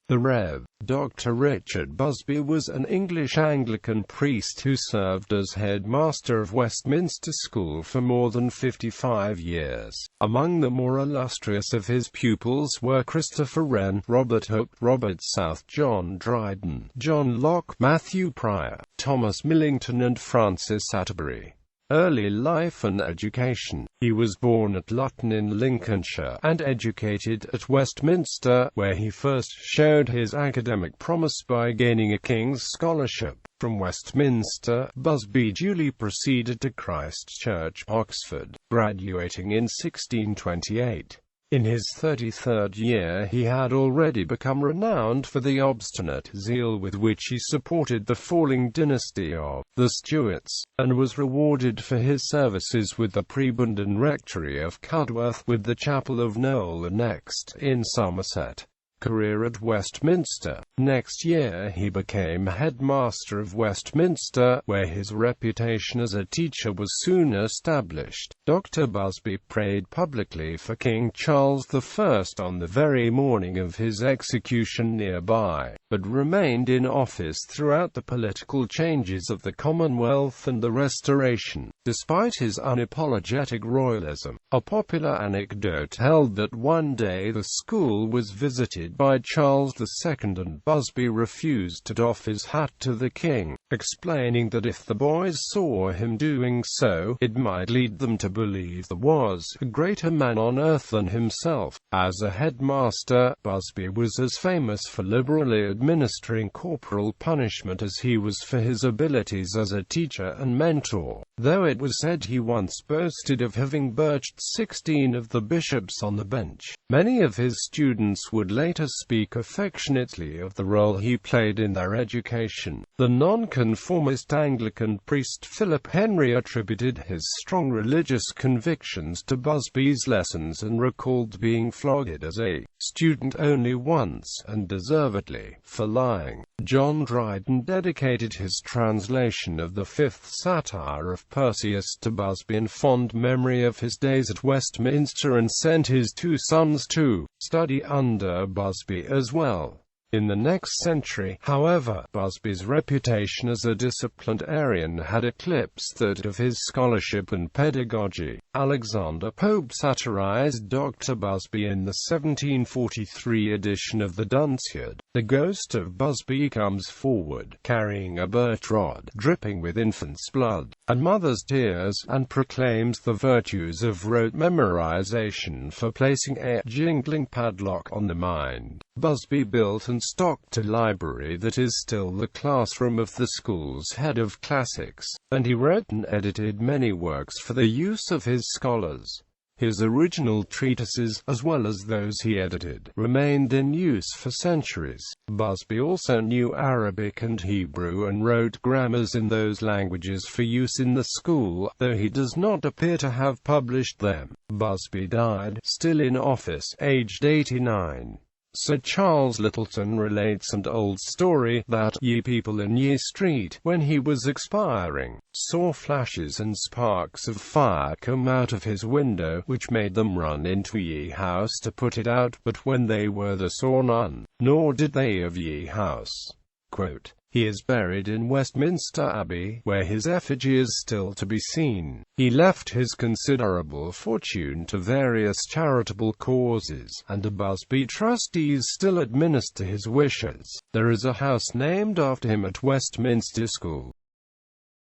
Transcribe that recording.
The Rev. Dr. Richard Busby was an English Anglican priest who served as headmaster of Westminster School for more than 55 years. Among the more illustrious of his pupils were Christopher Wren, Robert Hooke, Robert South, John Dryden, John Locke, Matthew Prior, Thomas Millington and Francis Atterbury. Early life and education. He was born at Luton in Lincolnshire, and educated at Westminster, where he first showed his academic promise by gaining a King's Scholarship. From Westminster, Busby duly proceeded to Christ Church, Oxford, graduating in 1628. In his 33rd year he had already become renowned for the obstinate zeal with which he supported the falling dynasty of the Stuarts, and was rewarded for his services with the prebend and rectory of Cudworth, with the chapel of Knowle annexed, in Somerset. Career at Westminster. Next year he became headmaster of Westminster, where his reputation as a teacher was soon established. Dr. Busby prayed publicly for King Charles I on the very morning of his execution nearby, but remained in office throughout the political changes of the Commonwealth and the Restoration. Despite his unapologetic royalism, a popular anecdote held that one day the school was visited by Charles II and Busby refused to doff his hat to the king, explaining that if the boys saw him doing so, it might lead them to believe there was a greater man on earth than himself. As a headmaster, Busby was as famous for liberally administering corporal punishment as he was for his abilities as a teacher and mentor, though it was said he once boasted of having birched 16 of the bishops on the bench. Many of his students would later speak affectionately of the role he played in their education. The nonconformist Anglican priest Philip Henry attributed his strong religious convictions to Busby's lessons and recalled being flogged as a student only once, and deservedly, for lying. John Dryden dedicated his translation of the fifth satire of Persius to Busby in fond memory of his days at Westminster, and sent his 2 sons to study under Busby as well. In the next century, however, Busby's reputation as a disciplined Arian had eclipsed that of his scholarship and pedagogy. Alexander Pope satirized Dr. Busby in the 1743 edition of the Dunciad. The ghost of Busby comes forward, carrying a birch rod, dripping with infant's blood and mother's tears, and proclaims the virtues of rote memorization for placing a jingling padlock on the mind. Busby built and stocked a library that is still the classroom of the school's head of classics, and he wrote and edited many works for the use of his scholars. His original treatises, as well as those he edited, remained in use for centuries. Busby also knew Arabic and Hebrew and wrote grammars in those languages for use in the school, though he does not appear to have published them. Busby died, still in office, aged 89. Sir Charles Littleton relates an old story that ye people in Ye Street, when he was expiring, saw flashes and sparks of fire come out of his window, which made them run into Ye House to put it out, but when they were there saw none, nor did they of Ye House. Quote, he is buried in Westminster Abbey, where his effigy is still to be seen. He left his considerable fortune to various charitable causes, and the Busby trustees still administer his wishes. There is a house named after him at Westminster School.